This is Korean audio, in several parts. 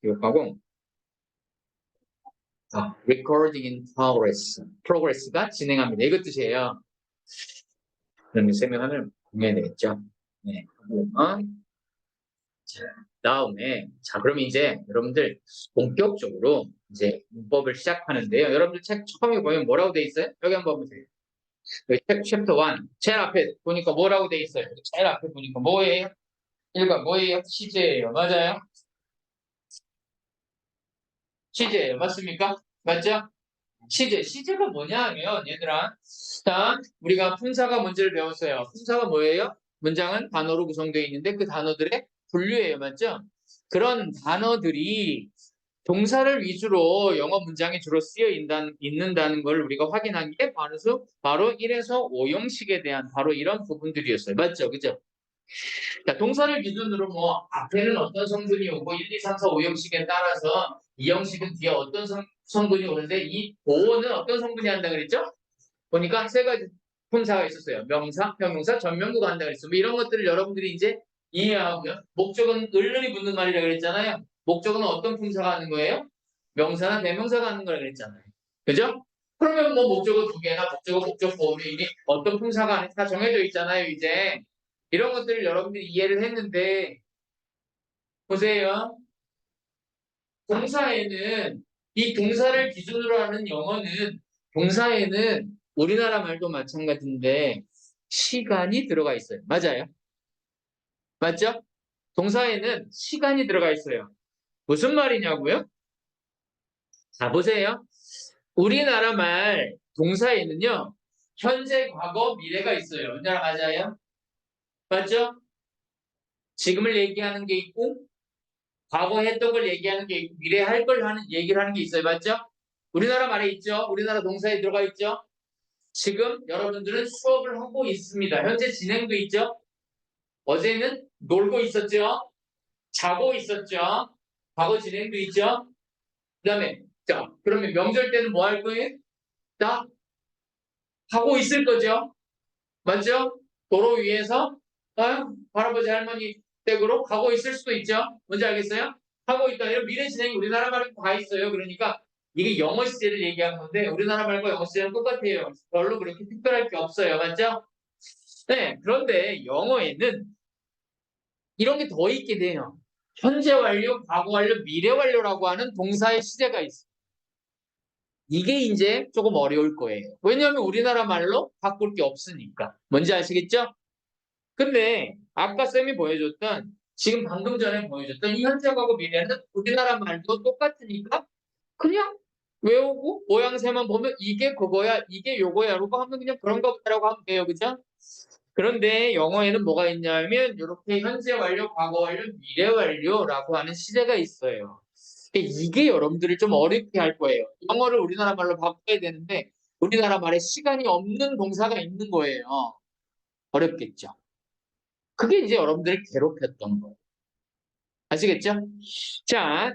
기억하고 recording in progress. progress가 진행합니다. 이것 뜻이에요. 그럼 설명을 보면 되겠죠. 네. 자, 다음에 그럼 이제 여러분들 본격적으로 이제 문법을 시작하는데요. 여러분들 책 처음에 보면 뭐라고 돼 있어요? 여기 한번 보세요. 책 챕터 1 제일 앞에 보니까 뭐라고 돼 있어요? 제일 앞에 보니까 뭐예요? 1번 뭐예요? 시제예요. 맞아요? 시제예요. 맞습니까? 맞죠? 시제가 뭐냐 하면 얘들아, 자, 우리가 품사가 문제를 배웠어요. 품사가 뭐예요? 문장은 단어로 구성되어 있는데 그 단어들의 분류예요. 맞죠? 그런 단어들이 동사를 위주로 영어 문장에 주로 쓰여 있는다는 걸 우리가 확인한 게 바로 1에서 5형식에 대한 바로 이런 부분들이었어요. 맞죠? 그죠? 자, 동사를 기준으로 뭐 앞에는 어떤 성분이 오고 1, 2, 3, 4, 5형식에 따라서 이 형식은 뒤에 어떤 성분이 오는데 이 보어는 어떤 성분이 한다 그랬죠? 보니까 세 가지 품사가 있었어요. 명사, 형용사, 전명구가 한다 그랬어요. 뭐 이런 것들을 여러분들이 이제 이해하고요. 목적은 을을이 붙는 말이라 그랬잖아요. 목적은 어떤 품사가 하는 거예요? 명사나 대명사가 하는 거라 그랬잖아요. 그죠? 그러면 뭐 목적어 두 개나 목적 보험이 이미 어떤 품사가 하는지 다 정해져 있잖아요. 이제 이런 것들을 여러분들이 이해를 했는데 보세요. 동사에는 이 동사를 기준으로 하는 영어는 동사에는 우리나라 말도 마찬가지인데 시간이 들어가 있어요. 맞아요? 맞죠? 동사에는 시간이 들어가 있어요. 무슨 말이냐고요? 자, 보세요. 우리나라 말 동사에는요. 현재, 과거, 미래가 있어요. 우리나라 맞아요? 맞죠? 지금을 얘기하는 게 있고 과거 했던 걸 얘기하는 게 있고 미래 할 걸 얘기를 하는 게 있어요. 맞죠? 우리나라 말에 있죠? 우리나라 동사에 들어가 있죠? 지금 여러분들은 수업을 하고 있습니다. 현재 진행도 있죠? 어제는 놀고 있었죠? 자고 있었죠? 과거 진행도 있죠? 그 다음에 자 그러면 명절 때는 뭐 할 거예요? 다 하고 있을 거죠? 맞죠? 도로 위에서 할아버지 할머니 댁으로 가고 있을 수도 있죠? 뭔지 알겠어요? 하고 있다. 이런 미래 진행이 우리나라 말에 다 있어요. 그러니까 이게 영어 시제를 얘기한 건데 우리나라 말과 영어 시제는 똑같아요. 별로 그렇게 특별할 게 없어요. 맞죠? 네. 그런데 영어에는 이런 게 더 있게 돼요. 현재 완료, 과거 완료, 미래 완료라고 하는 동사의 시제가 있어요. 이게 이제 조금 어려울 거예요. 왜냐하면 우리나라 말로 바꿀 게 없으니까. 뭔지 아시겠죠? 근데 아까 쌤이 보여줬던 지금 방금 전에 보여줬던 이 현재하고 미래는 우리나라 말도 똑같으니까 그냥 외우고 모양새만 보면 이게 그거야 이게 요거야 라고 하면 그냥 그런 거라고 하면 돼요. 그죠? 그런데 영어에는 뭐가 있냐면 이렇게 현재 완료, 과거 완료, 미래 완료라고 하는 시제가 있어요. 이게 여러분들을 좀 어렵게 할 거예요. 영어를 우리나라 말로 바꿔야 되는데 우리나라 말에 시간이 없는 동사가 있는 거예요. 어렵겠죠. 그게 이제 여러분들을 괴롭혔던 거예요. 아시겠죠? 자,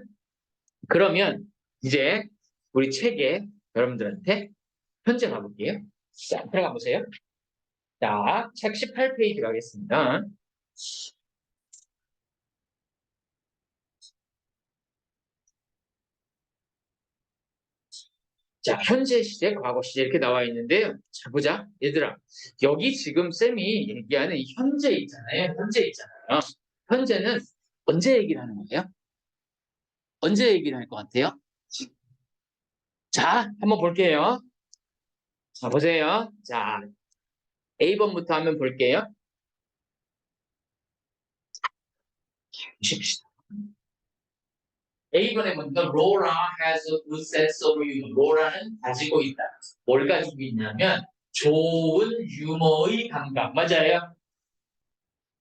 그러면 이제 우리 책에 여러분들한테 현재 가볼게요. 자, 들어가 보세요. 자, 책 18페이지 가겠습니다. 자, 현재 시제, 과거 시제 이렇게 나와 있는데요. 자, 보자. 얘들아, 여기 지금 쌤이 얘기하는 이 현재 있잖아요. 현재 있잖아요. 현재는 언제 얘기를 하는 거예요? 언제 얘기를 할 것 같아요? 자, 한번 볼게요. 자, 보세요. 자, A번부터 한번 볼게요. 보십시다. A번에 보니까 Laura has a good sense of humor. 로라는 가지고 있다. 뭘 가지고 있냐면 좋은 유머의 감각. 맞아요?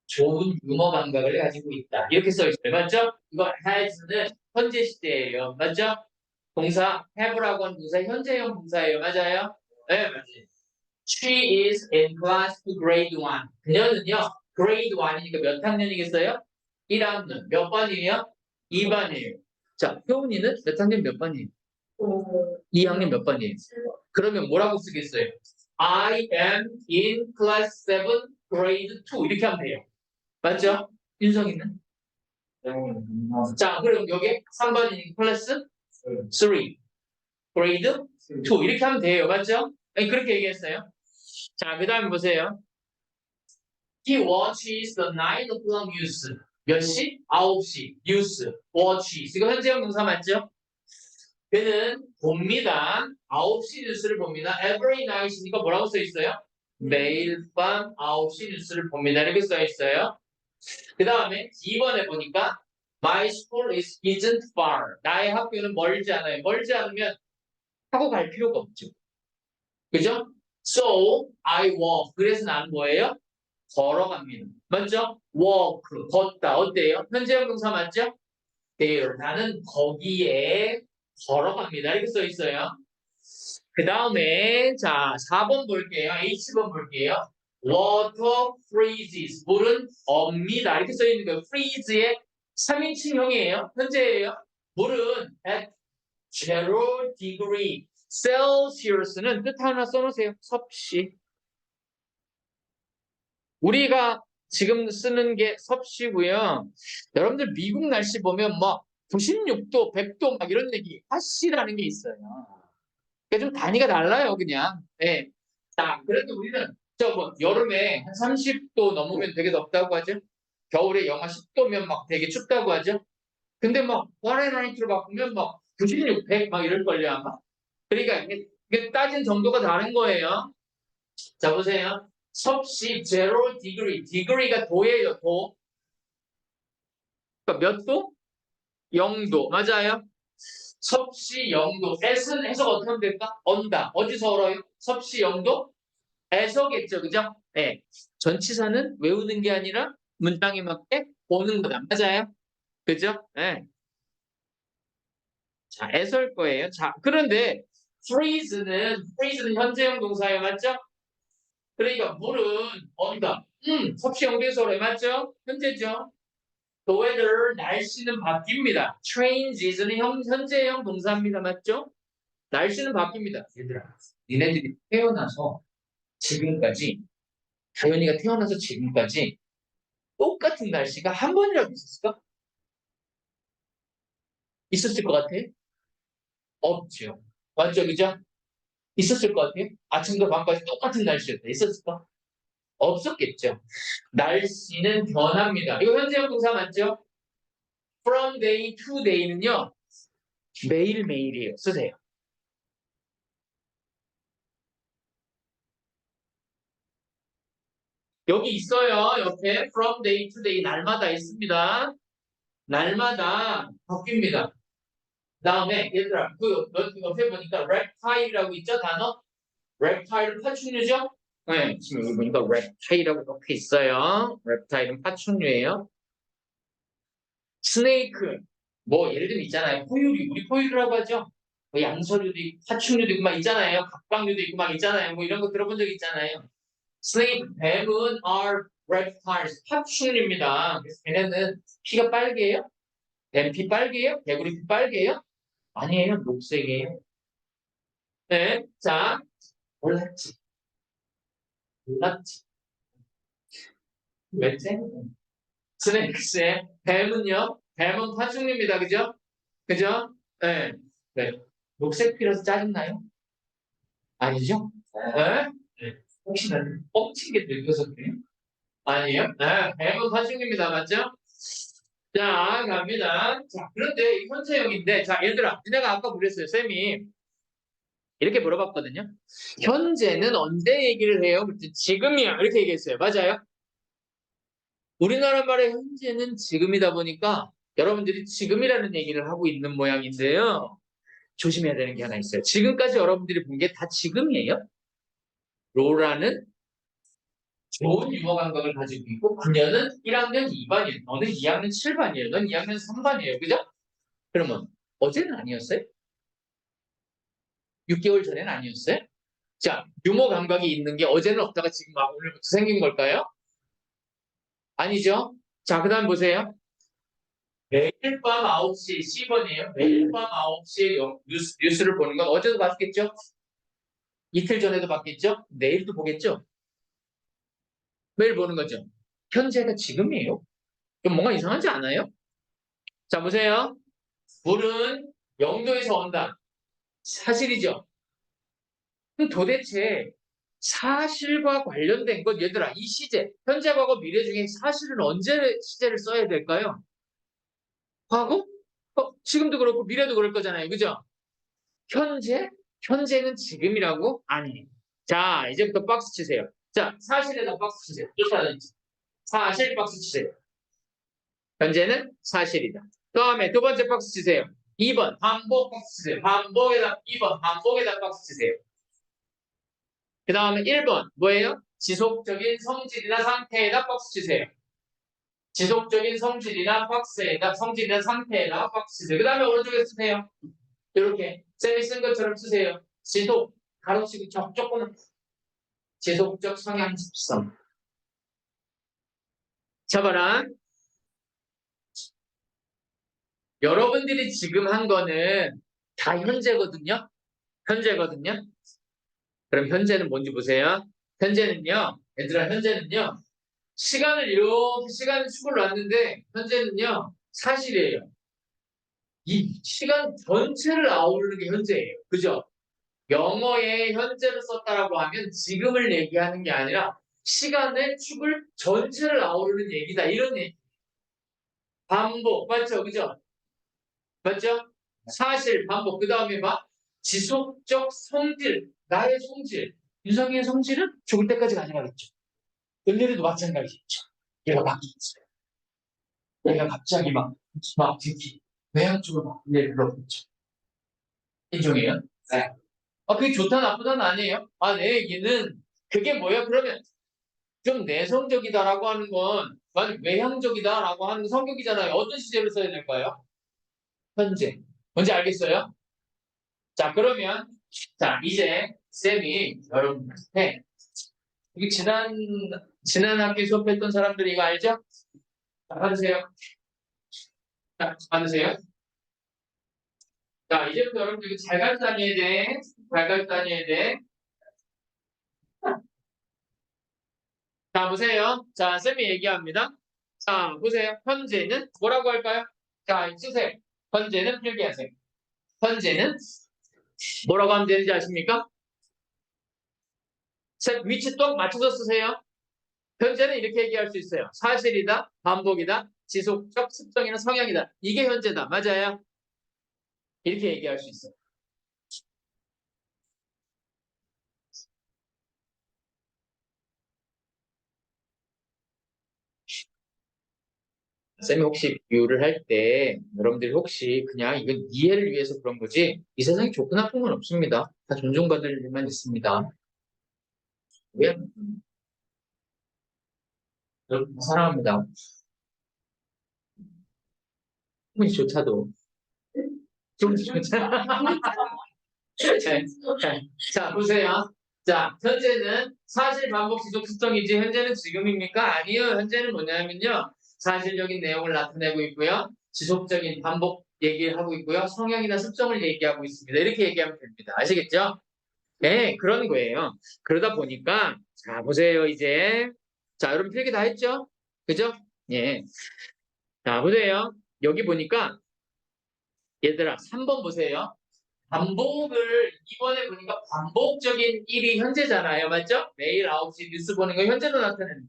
좋은 유머 감각을 가지고 있다. 이렇게 써 있어요. 맞죠? 이거 has는 현재 시제예요. 맞죠? 동사 have라고 하는 동사 현재형 동사예요. 맞아요? 네, 맞아요. She is in class to grade 1. 그녀는요, grade 1이니까 몇 학년이겠어요? 1학년. 몇 반이에요? 2반이에요. 자, 효은이는 몇 학년 몇 반이에요? 2학년 몇 반이에요? 그러면 뭐라고 쓰겠어요? I am in class 7, grade 2. 이렇게 하면 돼요. 맞죠? 윤성이는? 자, 그럼 여기 3번이 클래스 3, 그레이드 2 이렇게 하면 돼요. 맞죠? 아니, 그렇게 얘기했어요. 자, 그 다음에 보세요. He watches the 9 o'clock news. 몇 시? 9시. 뉴스. watches. 이거 현재형 동사 맞죠? 그는 봅니다. 9시 뉴스를 봅니다. Every night이니까 뭐라고 써 있어요? 매일 밤 9시 뉴스를 봅니다. 이렇게 써 있어요. 그 다음에 2번에 보니까 My school isn't far. 나의 학교는 멀지 않아요. 멀지 않으면 타고 갈 필요가 없죠. 그죠? So I walk. 그래서 나는 뭐예요? 걸어갑니다. 맞죠? walk. 걷다. 어때요? 현재형 동사 맞죠? there. 나는 거기에 걸어갑니다. 이렇게 써 있어요. 그 다음에 자 4번 볼게요. H번 볼게요. Water freezes. 물은 없니다. 이렇게 써 있는 거예요. freeze의 3인칭형이에요. 현재예요. 물은 at 0 degree Celsius는 뜻 하나 써놓으세요. 섭씨. 우리가 지금 쓰는 게 섭씨고요. 여러분들 미국 날씨 보면 막 96도, 100도 막 이런 얘기 하씨라는 게 있어요. 그러니까 좀 단위가 달라요, 그냥. 네. 자, 그래도 우리는 뭐 여름에 한 30도 넘으면 되게 덥다고 하죠. 겨울에 영하 10도면 막 되게 춥다고 하죠. 근데 막 파렌하이트로 바꾸면 막 96, 100 막 이럴걸요, 아마. 그러니까 이게 따진 정도가 다른 거예요. 자, 보세요. 섭씨 0 디그리. 디그리가 도예요, 도. 그러니까 몇 도? 0도. 맞아요? 섭씨 0도. S는 해석 어떻게 하면 될까? 언다. 어디서 얼어요? 섭씨 0도? 에서겠죠, 그죠? 네. 전치사는 외우는 게 아니라 문장에 맞게 보는 거다. 맞아요? 그죠? 네. 자, 에서일 거예요. 자, 그런데 freeze는 현재형 동사예요. 맞죠? 그러니까 물은 언다. 섭씨 0도에서 얼어요. 맞죠? 현재죠? The weather, 날씨는 바뀝니다. changes는 현재형 동사입니다. 맞죠? 날씨는 바뀝니다. 얘들아, 니네들이 태어나서 지금까지, 다현이가 태어나서 지금까지 똑같은 날씨가 한 번이라도 있었을까? 있었을 것 같아? 없죠. 맞죠? 그죠? 있었을 것 같아요? 아침과 밤까지 똑같은 날씨였다. 있었을까? 없었겠죠. 날씨는 변합니다. 이거 현재형 동사 맞죠? From day to day는요. 매일매일이에요. 쓰세요. 여기 있어요. 옆에 from day to day 날마다 있습니다. 날마다 바뀝니다. 다음에 얘들아 그 옆에 보니까 reptile이라고 있죠 단어? reptile은 파충류죠? 네, 지금 여기 보니까 reptile이라고 이렇게 있어요. reptile은 파충류예요. snake 뭐 예를 들면 있잖아요. 포유류 우리 포유류라고 하죠. 뭐 양서류도 있고 파충류도 있고 막 있잖아요. 갑각류도 있고 막 있잖아요. 뭐 이런 거 들어본 적 있잖아요. snake 뱀은 are reptiles 파충류입니다. 그래서 걔네는 피가 빨개요? 뱀 피 빨개요? 개구리 피 빨개요? 아니에요. 녹색이에요. 네. 자, 몰랐지. 몰랐지. 왜지? 스네이크스의 뱀은요? 뱀은 파충류입니다. 그죠? 그죠? 네. 네. 녹색 피라서 짜증나요? 아니죠? 네? 네. 혹시나 뻥친 게 들려서 그래요? 아니에요? 네. 뱀은 파충류입니다. 맞죠? 자, 갑니다. 자, 그런데 이 현재형인데, 자, 얘들아, 내가 아까 그랬어요. 쌤이 이렇게 물어봤거든요. 현재는 언제 얘기를 해요? 그랬더니 지금이야. 이렇게 얘기했어요. 맞아요? 우리나라 말의 현재는 지금이다 보니까 여러분들이 지금이라는 얘기를 하고 있는 모양인데요. 조심해야 되는 게 하나 있어요. 지금까지 여러분들이 본 게 다 지금이에요. 로라는 좋은 유머 감각을 가지고 있고 그녀는 1학년 2반이에요. 너는 2학년 7반이에요. 넌 2학년 3반이에요. 그죠? 그러면 어제는 아니었어요? 6개월 전에는 아니었어요? 자, 유머 감각이 있는 게 어제는 없다가 지금 막 오늘부터 생긴 걸까요? 아니죠? 자, 그 다음 보세요. 매일 밤 9시 10원이에요. 매일 밤 9시에 뉴스를 보는 건 어제도 봤겠죠? 이틀 전에도 봤겠죠? 내일도 보겠죠? 매일 보는 거죠. 현재가 지금이에요. 좀 뭔가 이상하지 않아요? 자, 보세요. 물은 영도에서 온다. 사실이죠. 그럼 도대체 사실과 관련된 것, 얘들아, 이 시제, 현재, 과거, 미래 중에 사실은 언제 시제를 써야 될까요? 과거? 지금도 그렇고 미래도 그럴 거잖아요. 그죠? 현재? 현재는 지금이라고? 아니에요. 자, 이제부터 박스 치세요. 자, 사실에다 박스 치세요. 쫓아다니지. 사실 박스 치세요. 현재는 사실이다. 다음에 두 번째 박스 치세요. 2번 반복 박스 치세요. 반복에다 2번 반복에다 박스 치세요. 그 다음에 1번 뭐예요? 지속적인 성질이나 상태에다 박스 치세요. 지속적인 성질이나 성질이나 상태에다 박스 치세요. 그 다음에 오른쪽에 쓰세요. 이렇게 쌤이 쓴 것처럼 쓰세요. 지속 가로치고 조금은 지속적 성향 습성. 잡아라. 여러분들이 지금 한 거는 다 현재거든요. 현재거든요. 그럼 현재는 뭔지 보세요. 현재는요. 얘들아 현재는요. 시간을 축을 놨는데 현재는요. 사실이에요. 이 시간 전체를 아우르는 게 현재예요. 그죠? 영어에 현재를 썼다라고 하면 지금을 얘기하는 게 아니라 시간의 축을 전체를 아우르는 얘기다. 이런 얘기. 반복. 맞죠? 그죠? 맞죠? 사실, 반복. 그 다음에 막 지속적 성질. 나의 성질. 유성이의 성질은 죽을 때까지 가져가겠죠. 은혜도 마찬가지겠죠. 얘가 바뀌겠어요. 얘가 갑자기 막 듣기. 외향 쪽으로 막 은혜를 불러보겠죠. 인정해요? 네. 그게 좋다 나쁘다는 아니에요. 내 얘기는 그게 뭐야? 그러면 좀 내성적이다라고 하는 건 외향적이다라고 하는 성격이잖아요. 어떤 시제를 써야 될까요? 현재. 뭔지 알겠어요? 자, 그러면 자, 이제 쌤이 여러분한테 여기 지난 학기 수업했던 사람들이 이거 알죠? 자, 받으세요. 자, 받으세요. 자, 이제부터 여러분들 이거 잘 가르쳐 다녀야 돼. 잘 가르쳐 다녀야 돼. 자, 보세요. 자, 쌤이 얘기합니다. 자, 보세요. 현재는 뭐라고 할까요? 자, 쓰세요. 현재는 필기하세요. 현재는 뭐라고 하면 되는지 아십니까? 쌤, 위치 또 맞춰서 쓰세요. 현재는 이렇게 얘기할 수 있어요. 사실이다, 반복이다, 지속적, 습성이나 성향이다. 이게 현재다. 맞아요? 이렇게 얘기할 수 있어요. 쌤이 혹시 비유를 할 때 여러분들이 혹시 그냥 이건 이해를 위해서 그런 거지 이 세상에 좋고 나쁜 건 없습니다. 다 존중받을 일만 있습니다. 왜? 여러분 사랑합니다. 기분조차도 기분조차 자 보세요. 자 현재는 사실 반복 지속 수성이지 현재는 지금입니까? 아니요. 현재는 뭐냐면요. 사실적인 내용을 나타내고 있고요. 지속적인 반복 얘기를 하고 있고요. 성향이나 습성을 얘기하고 있습니다. 이렇게 얘기하면 됩니다. 아시겠죠? 네, 그런 거예요. 그러다 보니까 자 보세요. 이제 자 여러분 필기 다 했죠? 그죠? 예. 자 보세요. 여기 보니까 얘들아 3번 보세요. 반복을 이번에 보니까 반복적인 일이 현재잖아요. 맞죠? 매일 9시 뉴스 보는 거 현재로 나타내는.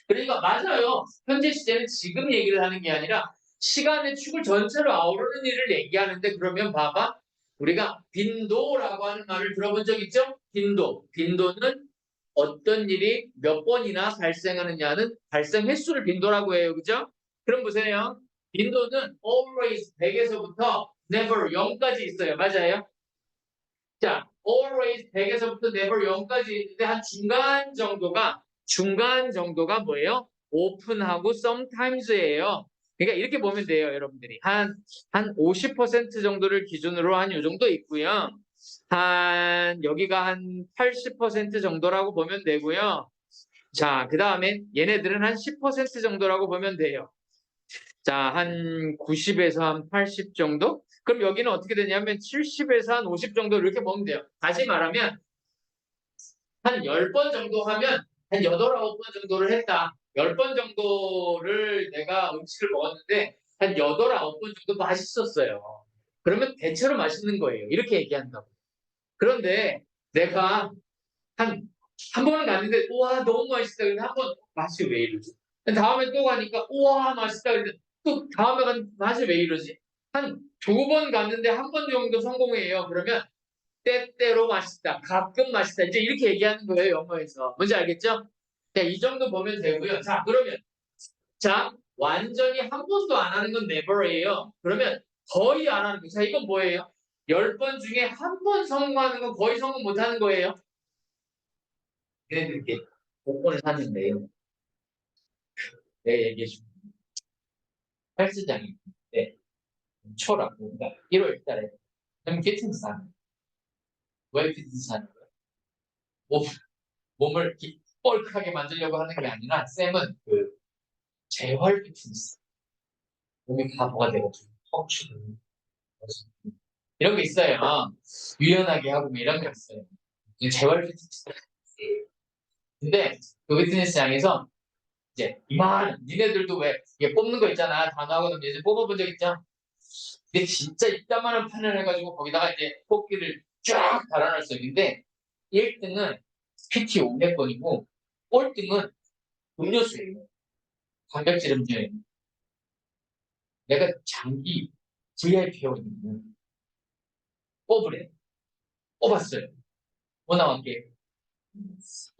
그러니까 맞아요. 현재 시제는 지금 얘기를 하는 게 아니라 시간의 축을 전체로 아우르는 일을 얘기하는데 그러면 봐봐. 우리가 빈도라고 하는 말을 들어본 적 있죠? 빈도. 빈도는 어떤 일이 몇 번이나 발생하느냐는 발생 횟수를 빈도라고 해요. 그죠? 그럼 보세요. 빈도는 always 100에서부터 never 0까지 있어요. 맞아요? 자, always 100에서부터 never 0까지 있는데 한 중간 정도가 뭐예요? open하고 sometimes예요. 그러니까 이렇게 보면 돼요, 여러분들이. 한 50% 정도를 기준으로 한 요 정도 있고요. 여기가 한 80% 정도라고 보면 되고요. 자, 그 다음에 얘네들은 한 10% 정도라고 보면 돼요. 자, 한 90에서 한 80 정도? 그럼 여기는 어떻게 되냐면 70에서 한 50 정도 이렇게 보면 돼요. 다시 말하면 한 10번 정도 하면 한 8, 9번 정도를 했다. 10번 정도를 내가 음식을 먹었는데 한 한 8, 9번 정도 맛있었어요. 그러면 대체로 맛있는 거예요. 이렇게 얘기한다고. 그런데 내가 한 번은 갔는데, 우와, 너무 맛있다. 근데 한 번, 맛이 왜 이러지? 다음에 또 가니까, 우와, 맛있다. 근데 또 다음에 간 맛이 왜 이러지? 한 2번 갔는데 한 번 정도 성공해요. 그러면 때때로 맛있다. 가끔 맛있다. 이제 이렇게 얘기하는 거예요. 영어에서. 뭔지 알겠죠? 자, 이 정도 보면 되고요. 자, 그러면, 자, 완전히 한 번도 안 하는 건 never예요. 그러면 거의 안 하는 거. 자, 이건 뭐예요? 10번 중에 한 번 성공하는 건 거의 성공 못 하는 거예요. 얘네들께 복권을 샀는데요. 내가 얘기해 줄게. 헬스장이 있는데 초라고 그러니까 1월 달에 그럼 피트니스 하는 거예요. 왜 피트니스 하는 거예요? 몸을 이렇게 뻘크하게 만들려고 하는 게 아니라 쌤은 그 재활 피트니스 몸이 가부가 되거든요. 턱추고 이런 게 있어요. 유연하게 하고 뭐 이런 게 있어요. 재활 피트니스. 근데 그 피트니스장에서 이제 이만 니네들도 왜 이게 뽑는 거 있잖아. 단어하고는 예전에 뽑아본 적 있죠? 근데 진짜 이따만한 판을 해가지고 거기다가 이제 뽑기를 쫙 달아놨어요. 근데 1등은 PT 500번이고 꼴등은 음료수예요. 단백질 음료예요. 내가 장기 VIP 회원이면 뽑으래. 뽑았어요. 뭐 나왔게?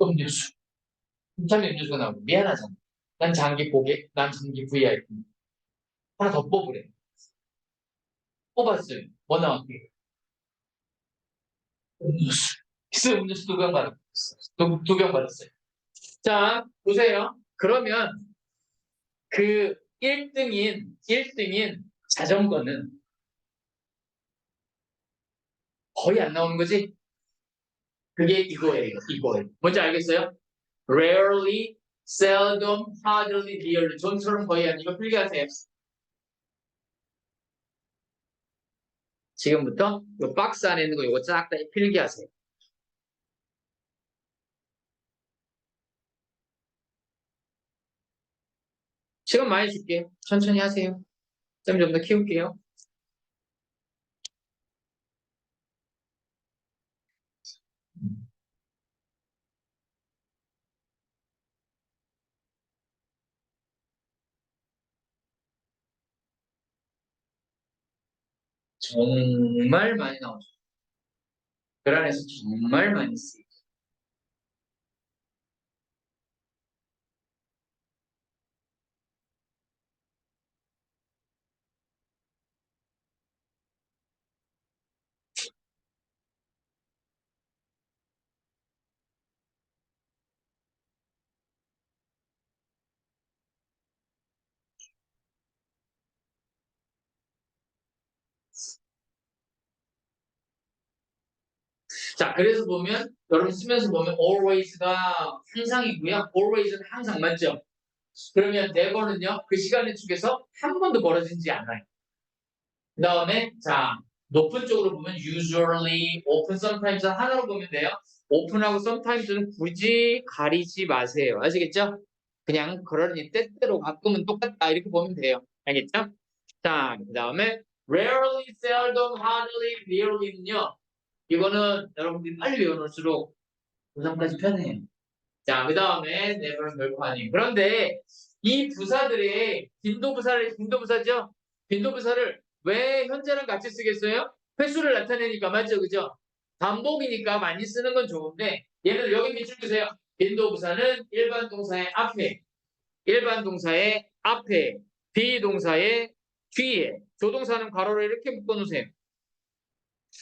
음료수. 인터넷 음료수가 나오고 미안하잖아. 난 장기 고객, 난 장기 VIP. 하나 더 뽑으래. 뽑았어요. 뭐 나왔게? 음료수. 그래서 음료수 2병 받았어요. 2병 받았어요. 자, 보세요. 그러면 그 1등인 자전거는 거의 안 나오는 거지? 그게 이거예요. 이거예요. 뭔지 알겠어요? Rarely, seldom, hardly, rarely. 좀처럼 거의 안. 이거 필기하세요. 지금부터 이 박스 안에 있는 거 이거 쫙 다 필기하세요. 시간 많이 줄게요. 천천히 하세요. 좀 더 키울게요. 정말 많이 나오죠. 글 안에서 정말 많이 쓰여요. 자, 그래서 보면 여러분 쓰면서 보면 always가 항상이고요. always는 항상 맞죠? 그러면 never는요. 그 시간의 축에서 한 번도 벌어지지 않아요. 그 다음에 자 높은 쪽으로 보면 usually, often, sometimes 하나로 보면 돼요. open하고 sometimes는 굳이 가리지 마세요. 아시겠죠? 그냥 그러니 때때로 가끔은 똑같다 이렇게 보면 돼요. 알겠죠? 자, 그 다음에 rarely, seldom, hardly, rarely는요. 이거는 여러분들이 빨리 외워놓을수록 고3까지 편해요. 자, 그 다음에 never는 결코 아니에요. 그런데 이 부사들의 빈도부사죠? 빈도부사를 왜 현재랑 같이 쓰겠어요? 횟수를 나타내니까 맞죠, 그죠? 반복이니까 많이 쓰는 건 좋은데 얘는 여기 밑줄 주세요. 빈도부사는 일반 동사의 앞에, 비동사의 뒤에, 조동사는 괄호로 이렇게 묶어놓으세요.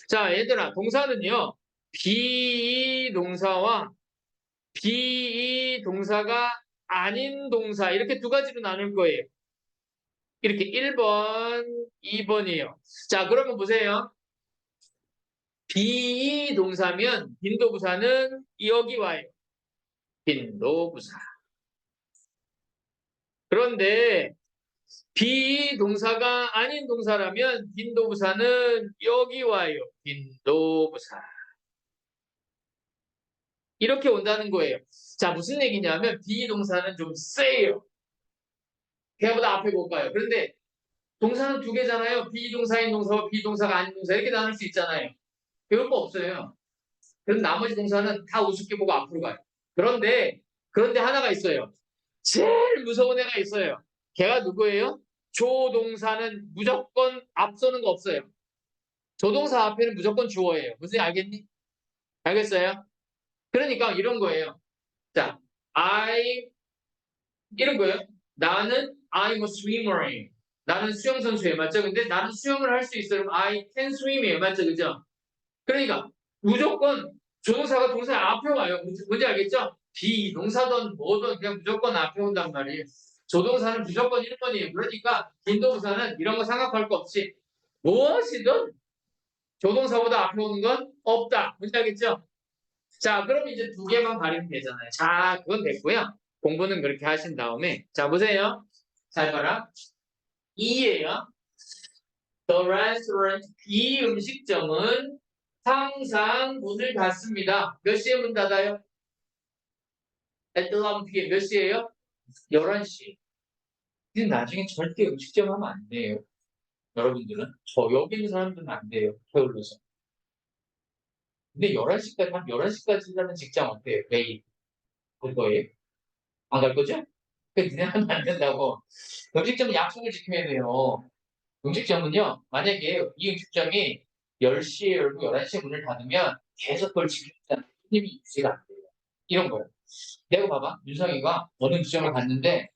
자, 얘들아, 동사는요, 비동사와 비동사가 아닌 동사, 이렇게 두 가지로 나눌 거예요. 이렇게 1번, 2번이에요. 자, 그러면 보세요. 비동사면 빈도부사는 여기 와요. 빈도부사. 그런데 비동사가 아닌 동사라면 빈도부사는 여기 와요. 빈도부사. 이렇게 온다는 거예요. 자, 무슨 얘기냐면 비동사는 좀 세요. 걔보다 앞에 못 가요. 그런데 동사는 두 개잖아요. 비동사인 동사와 비동사가 아닌 동사 이렇게 나눌 수 있잖아요. 배울 거 없어요. 그럼 나머지 동사는 다 우습게 보고 앞으로 가요. 그런데 하나가 있어요. 제일 무서운 애가 있어요. 걔가 누구예요? 조동사는 무조건 앞서는 거 없어요. 조동사 앞에는 무조건 주어예요. 무슨 알겠니? 알겠어요? 그러니까 이런 거예요. 자, I 이런 거예요. 나는 I'm a swimmer예요. 나는 수영 선수예요. 맞죠? 근데 나는 수영을 할 수 있어요. I can swim이에요. 맞죠? 그죠? 그러니까 무조건 조동사가 동사 앞에 와요. 뭔지 알겠죠? 비동사든 뭐든 그냥 무조건 앞에 온단 말이에요. 조동사는 무조건 1번이에요. 그러니까 빈도부사는 이런 거 생각할 거 없이 무엇이든 조동사보다 앞에 오는 건 없다. 뭔지 알겠죠? 자, 그럼 이제 두 개만 가리면 되잖아요. 자, 그건 됐고요. 공부는 그렇게 하신 다음에 자, 보세요. 잘 봐라. 2예요. The restaurant, 이 음식점은 항상 문을 닫습니다. 몇 시에 문 닫아요? at 11 p.m. 몇 시에요? 11시. 근데 나중에 절대 음식점 하면 안 돼요. 여러분들은. 저 여기 있는 사람들은 안 돼요. 게을러서. 근데 11시까지, 한 11시까지 하는 직장 어때요? 매일. 갈 거예요? 안 갈 거죠? 그 니네 하면 안 된다고. 음식점은 약속을 지켜야 돼요. 음식점은요, 만약에 이 음식점이 10시에 열고 11시에 문을 닫으면 계속 그걸 지키는 손님이 유지가 안 돼요. 이런 거예요. 내가 봐봐. 윤성이가 어느 음식점을 갔는데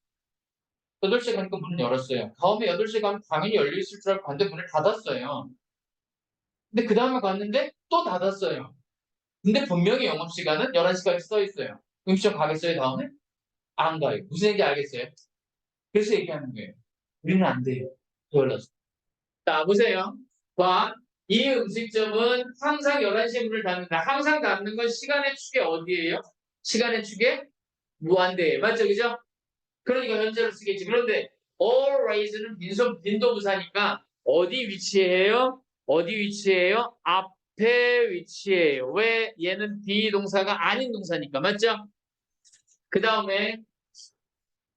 8시에 가니까 문을 열었어요. 다음에 8시에 가면 당연히 열려있을 줄 알고 갔는데 문을 닫았어요. 근데 그 다음에 갔는데 또 닫았어요. 근데 분명히 영업시간은 11시까지 써 있어요. 음식점 가겠어요, 다음에? 안 가요. 무슨 얘기인지 알겠어요? 그래서 얘기하는 거예요. 우리는 안 돼요. 열렸어. 자, 보세요. 봐. 이 음식점은 항상 11시에 문을 닫는다. 항상 닫는 건 시간의 축에 어디예요? 시간의 축에 무한대예요. 맞죠? 그죠? 그러니까 현재를 쓰겠지. 그런데 always는 빈도부사니까 어디 위치해요? 어디 위치해요? 앞에 위치해요. 왜? 얘는 비동사가 아닌 동사니까. 맞죠? 그 다음에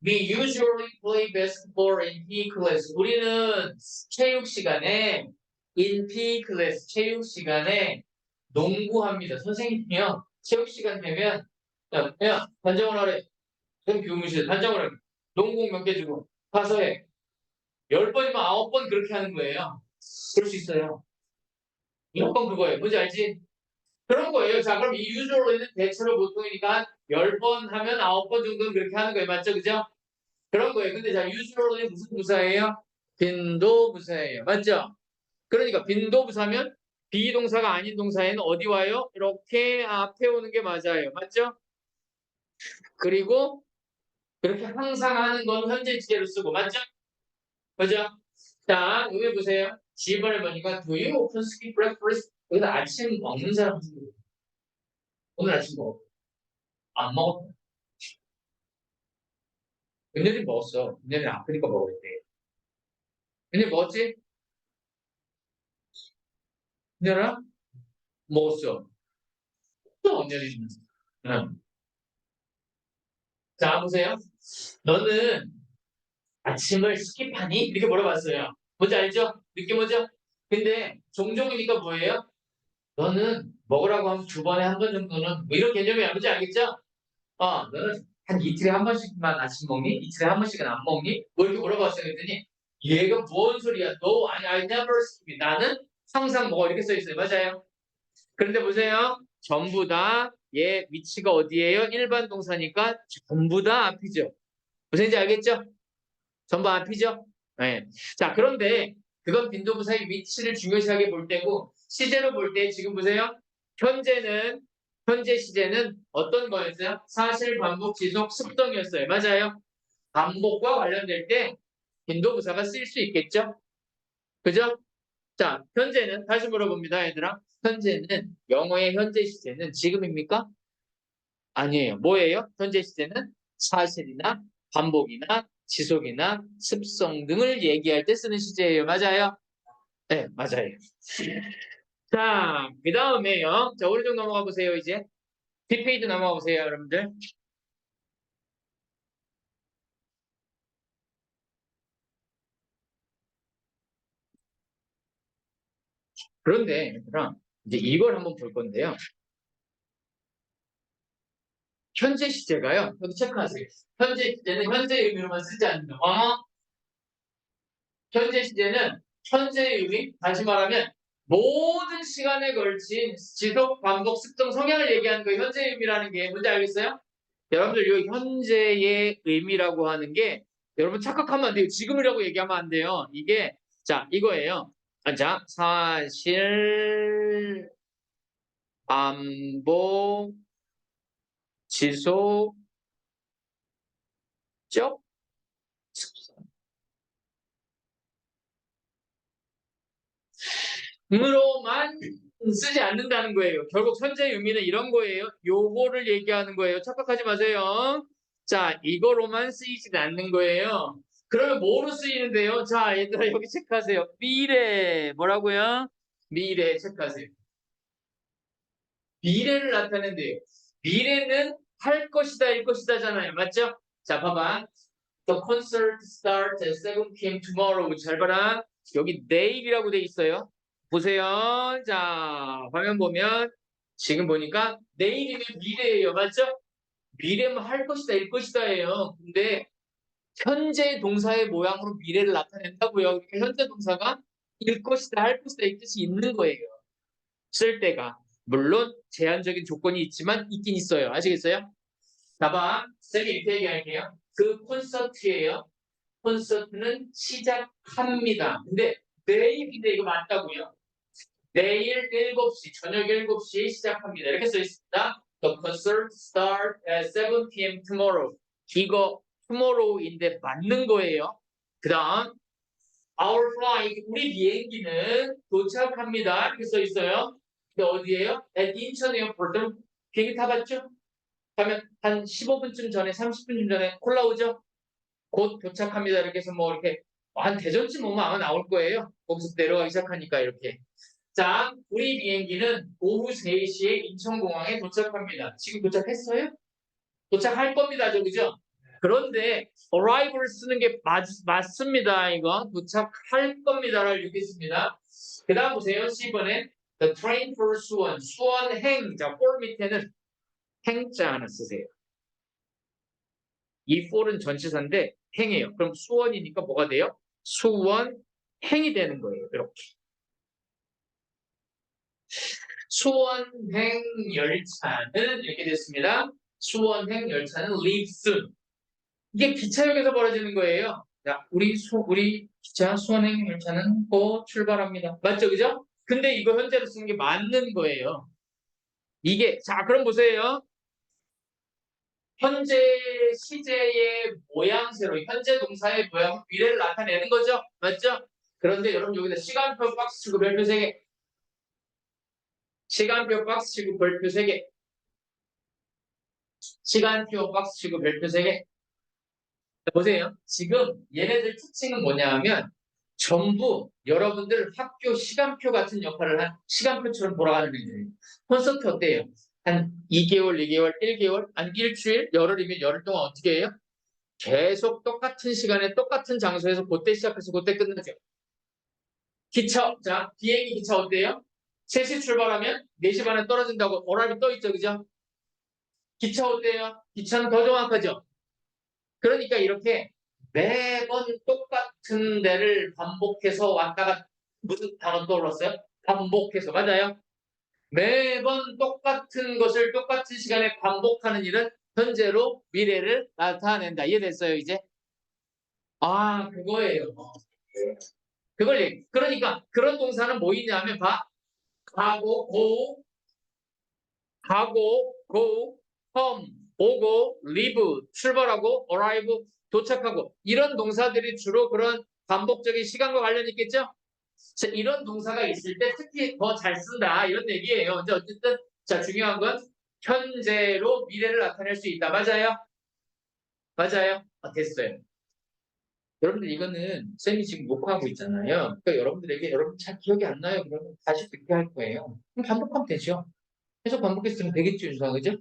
We usually play basketball in PE class. 우리는 체육 시간에 in PE class, 체육 시간에 농구합니다. 선생님이요. 체육 시간 되면 야, 단정을 하래. 전 교무실 단정을 하래. 농구 몇 개 주고 가서 해. 10번이면 9번 그렇게 하는 거예요. 그럴 수 있어요. 무조건 그거예요. 뭔지 알지? 그런 거예요. 자, 그럼 이 usually는 대체로 보통이니까 10번 하면 9번 정도는 그렇게 하는 거예요. 맞죠? 그죠? 그런 거예요. 근데 자, usually 무슨 부사예요? 빈도부사예요. 맞죠? 그러니까 빈도부사면 비동사가 아닌 동사에는 어디 와요? 이렇게 앞에 오는 게 맞아요. 맞죠? 그리고 그렇게 항상 하는 건 현재 시제로 쓰고 맞죠? 그죠? 자, 여기 보세요. 지번을 보니까 Do you often skip breakfast? 여기서 아침 먹는 사람 오늘 아침 먹어. 안 먹었어. 은연이 먹었어. 은연이 아프니까 먹었대. 은연이 먹었지? 은연아? 먹었어. 또 은연이 응. 자, 보세요. 너는 아침을 스킵하니? 이렇게 물어봤어요. 뭔지 알죠? 느낌 오죠? 근데 종종이니까 뭐예요? 너는 먹으라고 하면 두 번에 한 번 정도는 뭐 이런 개념이야. 뭔지 알겠죠? 너는 한 이틀에 한 번씩만 아침 먹니? 이틀에 한 번씩은 안 먹니? 뭐 이렇게 물어봤어요. 그랬더니 얘가 뭔 소리야? No, I never skip. 나는 항상 먹어. 이렇게 써 있어요. 맞아요? 그런데 보세요. 전부 다 얘 위치가 어디예요? 일반 동사니까 전부 다 앞이죠. 무슨지 알겠죠? 전부 앞이죠? 네. 자, 그런데 그건 빈도부사의 위치를 중요시하게 볼 때고 시제로 볼 때 지금 보세요. 현재 시제는 어떤 거였어요? 사실, 반복, 지속, 습성이었어요. 맞아요? 반복과 관련될 때 빈도부사가 쓸 수 있겠죠? 그죠? 자, 현재는 다시 물어봅니다, 얘들아. 현재는 영어의 현재 시제는 지금입니까? 아니에요. 뭐예요? 현재 시제는 사실이나 반복이나 지속이나 습성 등을 얘기할 때 쓰는 시제예요. 맞아요? 네, 맞아요. 자, 그 다음에요. 자, 오른쪽 넘어가 보세요, 이제. 뒷페이지 넘어가 보세요, 여러분들. 그런데 얘들아, 이제 이걸 한번 볼 건데요. 현재 시제가요. 여기 체크하세요. 현재 시제는 현재 의미로만 쓰지 않는다. 현재 시제는 현재의 의미, 다시 말하면 모든 시간에 걸친 지속, 반복, 습성, 성향을 얘기하는 거 현재의 의미라는 게 뭔지 알겠어요? 여러분들 이 현재의 의미라고 하는 게 여러분 착각하면 안 돼요. 지금이라고 얘기하면 안 돼요. 이게 자 이거예요. 자 사실, 반복, 지속적 으로만 쓰지 않는다는 거예요. 결국 현재의 의미는 이런 거예요. 요거를 얘기하는 거예요. 착각하지 마세요. 자, 이거로만 쓰이진 않는 거예요. 그러면 뭐로 쓰이는데요? 자, 얘들아 여기 체크하세요. 미래 뭐라고요? 미래 체크하세요. 미래를 나타낸대요. 미래는 할 것이다, 일 것이다잖아요. 맞죠? 자, 봐봐. The concert starts at 7 p.m. tomorrow. 잘 봐라. 여기 내일이라고 돼 있어요. 보세요. 자, 화면 보면 지금 보니까 내일이면 미래예요. 맞죠? 미래면 할 것이다, 일 것이다예요. 근데 현재 동사의 모양으로 미래를 나타낸다고요. 그러니까 현재 동사가 일 것이다, 할 것이다 이 뜻이 있는 거예요. 쓸 때가. 물론 제한적인 조건이 있지만 있긴 있어요. 아시겠어요? 봐봐. 쌤이 이렇게 얘기할게요. 그 콘서트예요. 콘서트는 시작합니다. 근데 내일인데 이거 맞다고요. 내일 7시, 저녁 7시에 시작합니다. 이렇게 써 있습니다. The concert starts at 7 p.m. tomorrow. 이거 tomorrow인데 맞는 거예요. 그 다음 Our flight, 우리 비행기는 도착합니다. 이렇게 써 있어요. 근데 어디예요? At 인천 에어포트. 비행기 타봤죠? 가면 한 15분쯤 전에, 30분쯤 전에 콜라오죠? 곧 도착합니다. 이렇게 해서 뭐 이렇게 한 대전쯤 오면 아마 나올 거예요. 거기서 내려가기 시작하니까 이렇게. 자, 우리 비행기는 오후 3시에 인천공항에 도착합니다. 지금 도착했어요? 도착할 겁니다. 그죠? 그런데 arrive를 쓰는 게 맞습니다. 이거 도착할 겁니다를 읽겠습니다. 그 다음 보세요. 10번에 The train for 수원. 수원행. 자, for 밑에는 행자 하나 쓰세요. 이 for은 전치사인데 행이에요. 그럼 수원이니까 뭐가 돼요? 수원행이 되는 거예요. 이렇게. 수원행 열차는 이렇게 됐습니다. 수원행 열차는 leave soon. 이게 기차역에서 벌어지는 거예요. 자, 우리 기차 수원행 열차는 곧 출발합니다. 맞죠, 그죠? 근데 이거 현재로 쓰는 게 맞는 거예요. 이게 자, 그럼 보세요. 현재 시제의 모양새로 현재 동사의 모양 미래를 나타내는 거죠. 맞죠? 그런데 여러분 여기다 시간표 박스 치고 별표 3개. 시간표 박스 치고 별표 3개. 시간표 박스 치고 별표 3개. 보세요. 지금 얘네들 특징은 뭐냐 하면 전부 여러분들 학교 시간표 같은 역할을 한 시간표처럼 돌아가는 애들이에요. 콘서트 어때요? 한 2개월, 2개월, 1개월, 한 일주일, 열흘이면 열흘 동안 어떻게 해요? 계속 똑같은 시간에 똑같은 장소에서 그때 시작해서 그때 끝나죠. 기차, 자, 비행기 기차 어때요? 3시 출발하면 4시 반에 떨어진다고 어라이 떠 있죠, 그죠? 기차 어때요? 기차는 더 정확하죠? 그러니까 이렇게 매번 똑같은 데를 반복해서 왔다가 무슨 단어 떠올랐어요? 반복해서, 맞아요? 매번 똑같은 것을 똑같은 시간에 반복하는 일은 현재로 미래를 나타낸다. 이해됐어요, 이제? 아, 그거예요. 그러니까 그런 동사는 뭐 있냐면 봐. 가고, go, 가고, go, come, 오고, leave, 출발하고, arrive, 도착하고 이런 동사들이 주로 그런 반복적인 시간과 관련이 있겠죠? 자, 이런 동사가 있을 때 특히 더 잘 쓴다 이런 얘기예요. 근데 어쨌든 자 중요한 건 현재로 미래를 나타낼 수 있다. 맞아요? 맞아요? 됐어요. 여러분들 이거는 쌤이 지금 녹화하고 있잖아요. 그러니까 여러분들에게 여러분 잘 기억이 안 나요. 그러면 다시 듣게 할 거예요. 그럼 반복하면 되죠. 계속 반복했으면 되겠죠, 유사 그죠?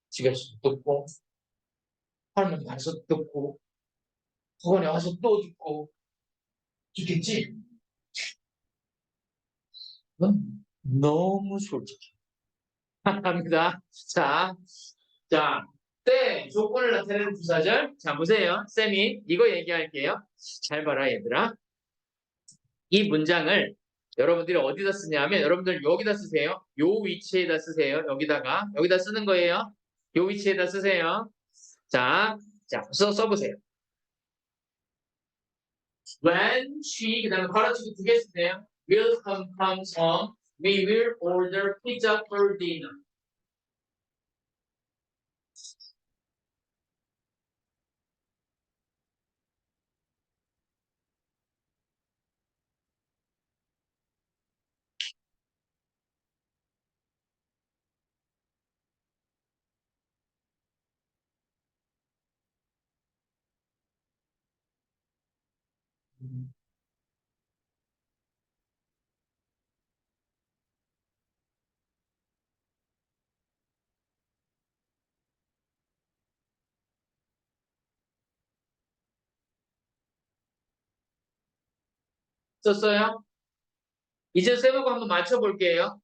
집에서 듣고, 할머니 가서 듣고, 학원에 와서 또 듣고, 듣겠지? 너무 솔직해. 합니다. 자, 때 조건을 나타내는 부사절. 자, 보세요. 쌤이 이거 얘기할게요. 잘 봐라, 얘들아. 이 문장을 여러분들이 어디다 쓰냐면 여러분들 여기다 쓰세요. 요 위치에다 쓰세요. 여기다 쓰는 거예요. 요 위치에다 쓰세요. 자, 써보세요. When she 그다음에 가로치고 두 개 쓰세요. Will comes home. We will order pizza for dinner. 썼어요? 이제 쌤하고 한번 맞춰볼게요.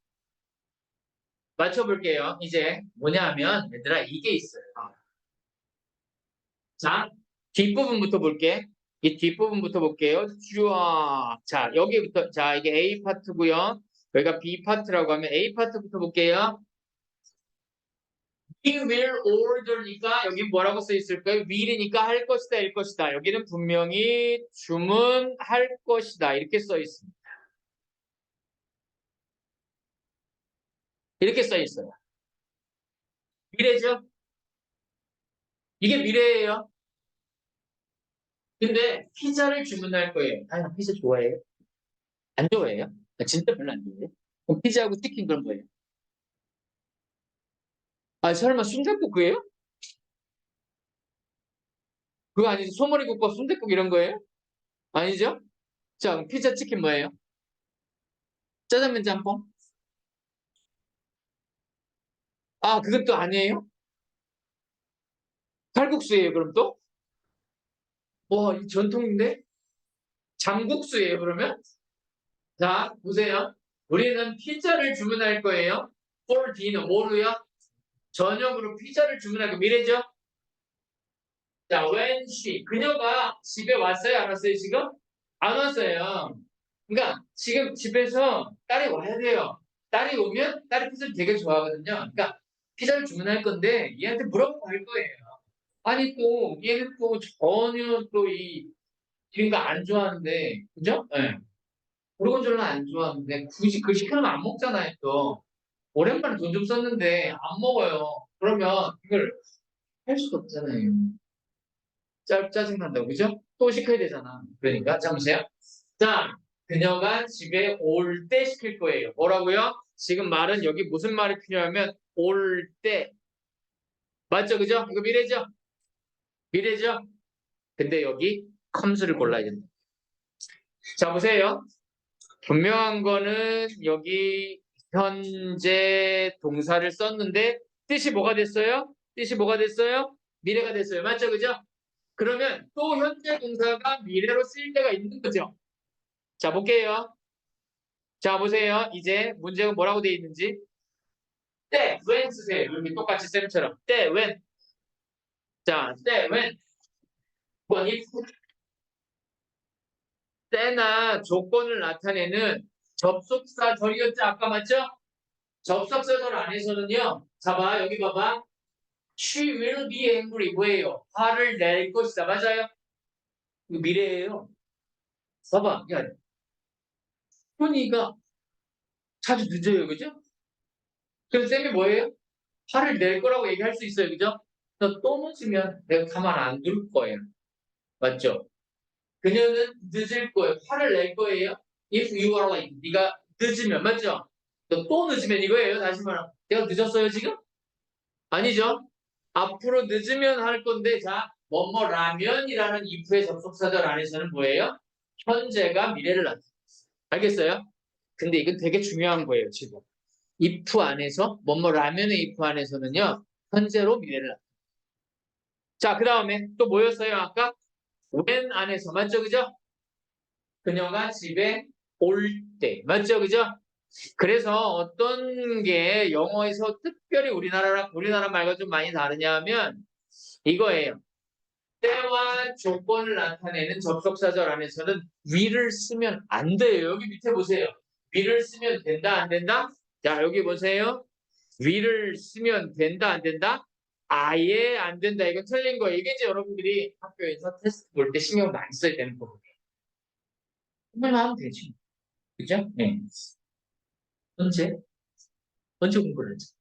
이제 뭐냐 하면 얘들아 이게 있어요. 자, 뒷부분부터 볼게. 이 뒷부분부터 볼게요. 쭈아. 자, 여기부터. 자, 이게 A 파트고요. 여기가 B 파트라고 하면 A 파트부터 볼게요. We will order니까 여기 뭐라고 써 있을까요? will이니까 할 것이다, 일 것이다. 여기는 분명히 주문할 것이다. 이렇게 써 있습니다. 이렇게 써 있어요. 미래죠? 이게 미래예요. 근데 피자를 주문할 거예요. 아, 나 피자 좋아해요? 안 좋아해요? 나 진짜 별로 안 좋아해요. 그럼 피자하고 치킨 그런 거예요. 아, 설마 순댓국이에요? 그거 아니죠? 소머리국밥, 순댓국 이런 거예요? 아니죠? 자, 그럼 피자 치킨 뭐예요? 짜장면 짬뽕? 아, 그건 또 아니에요? 칼국수예요, 그럼 또? 와, 이 전통인데? 장국수예요, 그러면? 자, 보세요. 우리는 피자를 주문할 거예요. for dinner, 뭐로요? 저녁으로 피자를 주문할 거 미래죠? 자, when she, 그녀가 집에 왔어요, 안 왔어요, 지금? 안 왔어요. 그러니까 지금 집에서 딸이 와야 돼요. 딸이 오면 딸이 피자를 되게 좋아하거든요. 그러니까 피자를 주문할 건데 얘한테 물어보고 갈 거예요. 아니 또 얘는 또 전혀 또 이 비빔밥 안 좋아하는데 그죠? 예. 고르곤졸라 안 좋아하는데 굳이 그 시키면 안 먹잖아요 또. 오랜만에 돈 좀 썼는데 안 먹어요. 그러면 이걸 할 수가 없잖아요. 짜증난다고 그죠? 또 시켜야 되잖아. 그러니까 자 보세요. 자, 그녀가 집에 올 때 시킬 거예요. 뭐라고요? 지금 말은 여기 무슨 말이 필요하면 올 때. 맞죠? 그죠? 이거 미래죠? 미래죠? 근데 여기 comes를 골라야 된다. 자, 보세요. 분명한 거는 여기 현재 동사를 썼는데 뜻이 뭐가 됐어요? 뜻이 뭐가 됐어요? 미래가 됐어요. 맞죠? 그죠? 그러면 또 현재 동사가 미래로 쓰일 때가 있는 거죠. 자, 볼게요. 자, 보세요. 이제 문제가 뭐라고 돼 있는지. 때, when 쓰세요. 이렇게 똑같이 쌤처럼. 때, when. 자, 때, when. 이 때나 조건을 나타내는 접속사절이었죠? 아까 맞죠? 접속사절 안에서는요. 자, 봐. 여기 봐봐. She will be angry. 뭐예요? 화를 낼 것이다. 맞아요? 이거 미래예요. 봐봐. 야, 현이가 자주 늦어요. 그죠? 그럼 쌤이 뭐예요? 화를 낼 거라고 얘기할 수 있어요. 그죠? 너 또 늦으면 내가 가만 안 둘 거예요. 맞죠? 그녀는 늦을 거예요. 화를 낼 거예요. If you are late. 네가 늦으면 맞죠? 너 또 늦으면 이거예요. 다시 말하면 내가 늦었어요 지금? 아니죠? 앞으로 늦으면 할 건데 자 뭐뭐라면이라는 if의 접속사절 안에서는 뭐예요? 현재가 미래를 나타내요. 알겠어요? 근데 이건 되게 중요한 거예요 지금. if 안에서 뭐뭐라면의 if 안에서는요 현재로 미래를 나타내요. 자, 그 다음에 또 뭐였어요 아까? when 안에서 맞죠 그죠? 그녀가 집에 올 때 맞죠 그죠? 그래서 어떤 게 영어에서 특별히 우리나라 말과 좀 많이 다르냐면 이거예요. 때와 조건을 나타내는 접속사절 안에서는 위를 쓰면 안 돼요. 여기 밑에 보세요. 위를 쓰면 된다, 안 된다? 자, 여기 보세요. 위를 쓰면 된다, 안 된다? 아예 안 된다. 이건 틀린 거예요. 이게 이제 여러분들이 학교에서 테스트 볼 때 신경 많이 써야 되는 부분이에요. 그만 하면 되지. 그죠? 네. 언제? 언제 공부를 했지?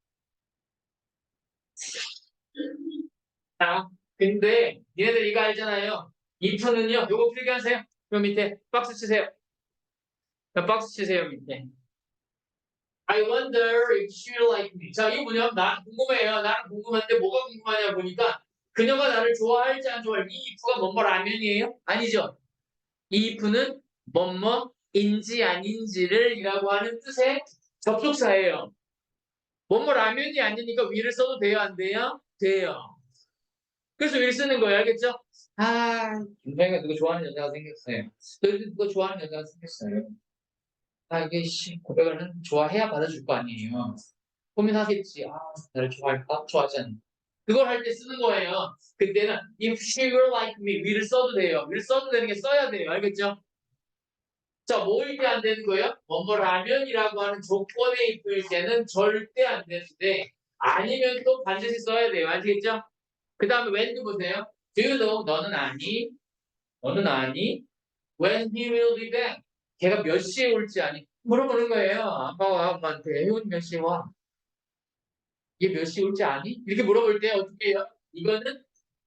자, 근데 니네들 이거 알잖아요. if는요. 요거 필기하세요. 요 밑에 박스 치세요. 박스 치세요, 밑에. I wonder if she like me. 자, 이거 뭐냐? 나 궁금해요. 나는 궁금한데 뭐가 궁금하냐 보니까 그녀가 나를 좋아할지 안 좋아할지. 이 if가 뭐뭐 라면이에요? 아니죠. 이 if는 뭐뭐인지 아닌지를 이라고 하는 뜻의 접속사예요. 뭐뭐 라면이 아니니까 위를 써도 돼요, 안 돼요? 돼요. 그래서 위를 쓰는 거예요, 알겠죠? 아, 김정희가 누구 좋아하는 여자가 생겼어요. 너희들 누구 좋아하는 여자가 생겼어요. 아, 이게 고백을 좋아해야 받아줄 거 아니에요. 고민하겠지. 아, 나를 좋아할까? 좋아하지 않나? 그걸 할 때 쓰는 거예요. 그때는 if she were like me 위를 써도 돼요. 위를 써도 되는 게 써야 돼요. 알겠죠? 자, 뭐일 때 안 되는 거예요? 뭐뭐라면이라고 하는 조건에 있을 때는 절대 안 되는데 아니면 또 반드시 써야 돼요. 아시겠죠? 그 다음에 when도 보세요. Do you know? 너는 아니? 너는 아니? When he will be back? 걔가 몇 시에 올지 아니? 물어보는 거예요. 아빠와 아빠한테 혜원이 몇 시에 와? 얘 몇 시에 올지 아니? 이렇게 물어볼 때 어떻게 해요? 이거는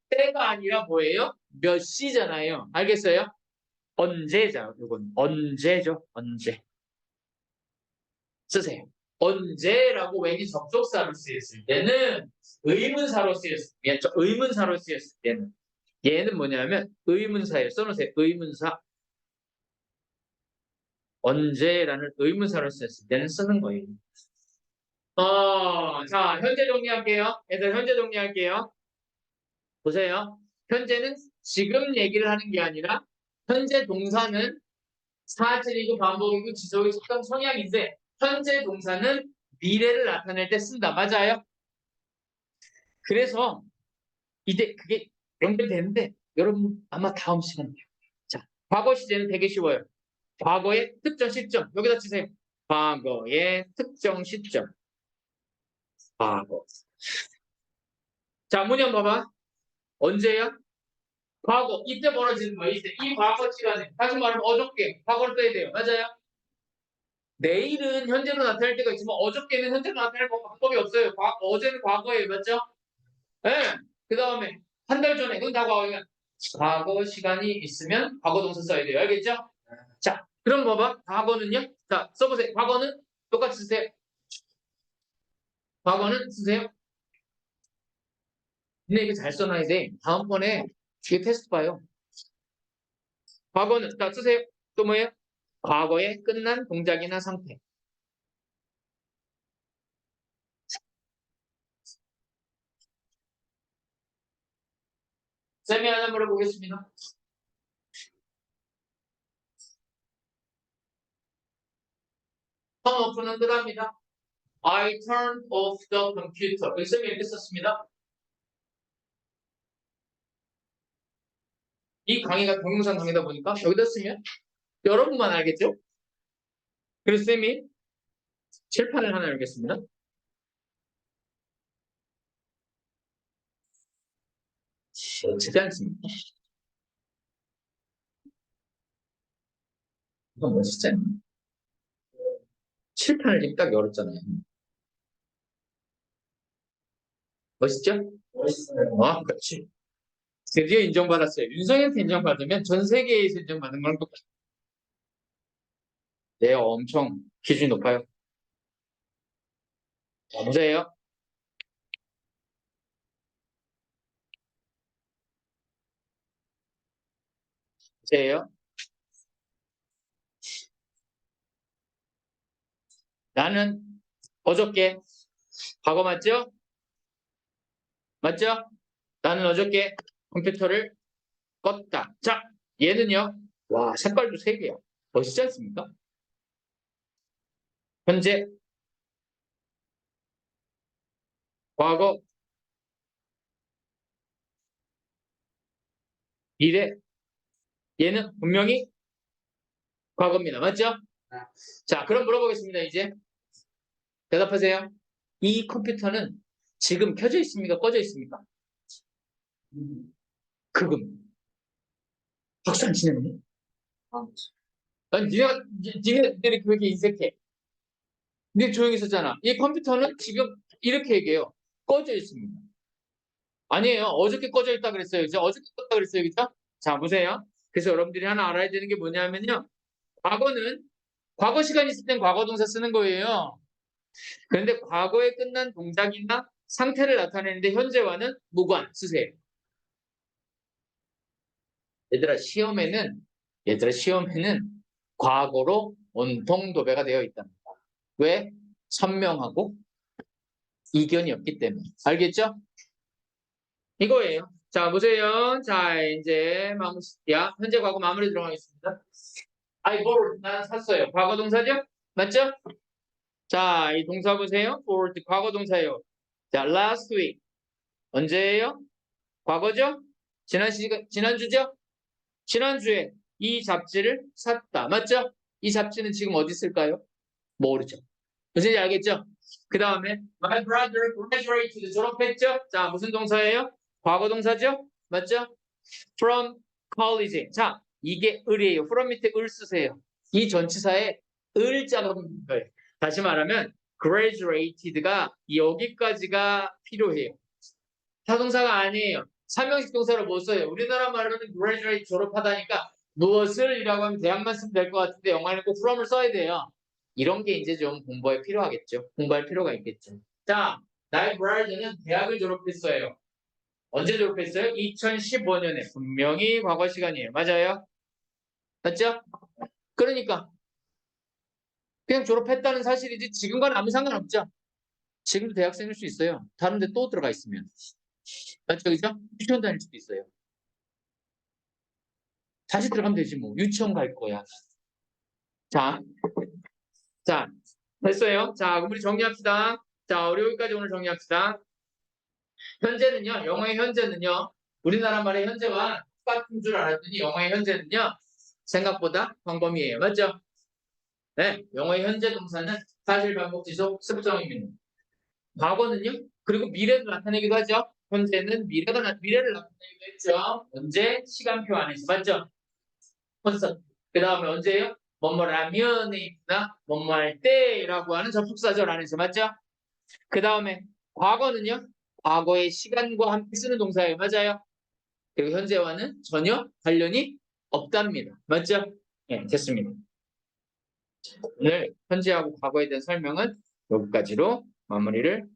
때가 아니라 뭐예요? 몇 시잖아요. 알겠어요? 언제죠? 이건 언제죠? 언제 쓰세요. 언제라고 when이 접속사로 쓰였을 때는 의문사로 쓰였을 때, 의문사로 쓰였을 때는 얘는 뭐냐면 의문사예요. 써놓으세요. 의문사. 언제라는 의문사로 쓰였을 때는 쓰는 거예요. 자, 현재 정리할게요. 얘들 현재 정리할게요. 보세요. 현재는 지금 얘기를 하는 게 아니라 현재 동사는 사실이고 반복이고 지속이 속성 성향인데 현재 동사는 미래를 나타낼 때 쓴다. 맞아요? 그래서 이제 그게 연결되는데 여러분 아마 다음 시간에 자, 과거 시제는 되게 쉬워요. 과거의 특정 시점 여기다 치세요. 과거의 특정 시점. 과거. 자, 문형 봐봐. 언제야? 과거. 이때 벌어지는 거예요. 이때. 이 과거 시간에. 다시 말하면 어저께. 과거를 써야 돼요. 맞아요? 내일은 현재로 나타날 때가 있지만 어저께는 현재로 나타날 방법이 없어요. 어제는 과거예요. 맞죠? 예. 네. 그 다음에 한 달 전에 그건 다 과거예요. 과거 시간이 있으면 과거 동사 써야 돼요. 알겠죠? 자, 그럼 봐봐. 과거는요? 자, 써보세요. 과거는 똑같이 쓰세요. 과거는 쓰세요. 근데 이거 잘 써놔야 돼. 다음번에 뒤에 테스트 봐요. 과거는 자, 쓰세요. 또 뭐예요? 과거에 끝난 동작이나 상태. 쌤이 하나 물어보겠습니다. 턴오프는 끝납니다. I turned off the computer. 쌤이 이렇게 썼습니다. 이 강의가 동영상 강의다 보니까 여기다 쓰면 여러분만 알겠죠? 그래서 쌤이 칠판을 하나 열겠습니다. 멋지지 않습니까? 이건 멋있지 않나요? 칠판을 지금 딱 열었잖아요. 멋있죠? 멋있어요. 아, 그렇지. 드디어 인정받았어요. 윤석열한테 인정받으면 전 세계에서 인정받는 거랑 똑같아요. 네, 엄청 기준이 높아요. 문제예요. 문제예요. 나는 어저께 과거 맞죠? 맞죠? 나는 어저께 컴퓨터를 껐다. 자, 얘는요. 와, 색깔도 세 개야. 멋있지 않습니까? 현재, 과거, 미래. 얘는 분명히 과거입니다. 맞죠? 자, 그럼 물어보겠습니다. 이제 대답하세요. 이 컴퓨터는 지금 켜져 있습니까? 꺼져 있습니까? 그금. 박수 안 치네. 아니, 니네들이 그렇게 인색해. 니네 조용히 있었잖아. 이 컴퓨터는 지금 이렇게 얘기해요. 꺼져 있습니다. 아니에요. 어저께 꺼져 있다 그랬어요. 그죠? 어저께 껐다 그랬어요. 그죠? 자, 보세요. 그래서 여러분들이 하나 알아야 되는 게 뭐냐면요. 과거는 과거 시간 있을 땐 과거 동사 쓰는 거예요. 그런데 과거에 끝난 동작이나 상태를 나타내는데 현재와는 무관 쓰세요. 얘들아 시험에는 과거로 온통 도배가 되어 있답니다. 왜? 선명하고 이견이 없기 때문에. 알겠죠? 이거예요. 자, 보세요. 자, 이제 현재 과거 마무리 들어가겠습니다. I borrowed. 나는 샀어요. 과거 동사죠? 맞죠? 자, 이 동사 보세요. borrowed 과거 동사예요. 자, last week. 언제예요? 과거죠? 지난주죠? 지난주에 이 잡지를 샀다. 맞죠? 이 잡지는 지금 어디 있을까요? 모르죠. 무슨 지 알겠죠? 그 다음에 my brother graduated 졸업했죠? 자, 무슨 동사예요? 과거 동사죠? 맞죠? from college. 자, 이게 을이에요. from 밑에 을 쓰세요. 이 전치사에 을자가 붙는 거예요. 다시 말하면 graduated가 여기까지가 필요해요. 타동사가 아니에요. 삼형식 동사를 못 써요. 우리나라 말로는 graduate 졸업하다니까 무엇을 이라고 하면 대학만 쓰면 될 것 같은데 영어에는 꼭 from을 써야 돼요. 이런 게 이제 좀 공부에 필요하겠죠. 공부할 필요가 있겠죠. 자, 나의 브라이드는 대학을 졸업했어요. 언제 졸업했어요? 2015년에. 분명히 과거 시간이에요. 맞아요? 맞죠? 그러니까 그냥 졸업했다는 사실이지 지금과는 아무 상관없죠. 지금도 대학생일 수 있어요. 다른 데 또 들어가 있으면. 맞죠? 그죠? 유치원 다닐 수도 있어요. 다시 들어가면 되지 뭐. 유치원 갈 거야. 자, 자, 됐어요. 자, 그럼 우리 정리합시다. 자, 우리 여기까지 오늘 정리합시다. 현재는요, 영어의 현재는요, 우리나라 말의 현재와 똑같은 줄 알았더니 영어의 현재는요, 생각보다 광범위해요. 맞죠? 네, 영어의 현재 동사는 사실 반복 지속 습성입니다. 과거는요, 그리고 미래를 나타내기도 하죠. 현재는 미래를 나타내기도 했죠. 언제? 시간표 안에서. 맞죠? 콘서트. 그 다음에 언제예요? 뭐뭐라면에 있나? 뭐뭐 할 때라고 하는 접속사절 안에서. 맞죠? 그 다음에 과거는요, 과거의 시간과 함께 쓰는 동사예요. 맞아요? 그리고 현재와는 전혀 관련이 없답니다. 맞죠? 네, 됐습니다. 오늘 현재하고 과거에 대한 설명은 여기까지로 마무리를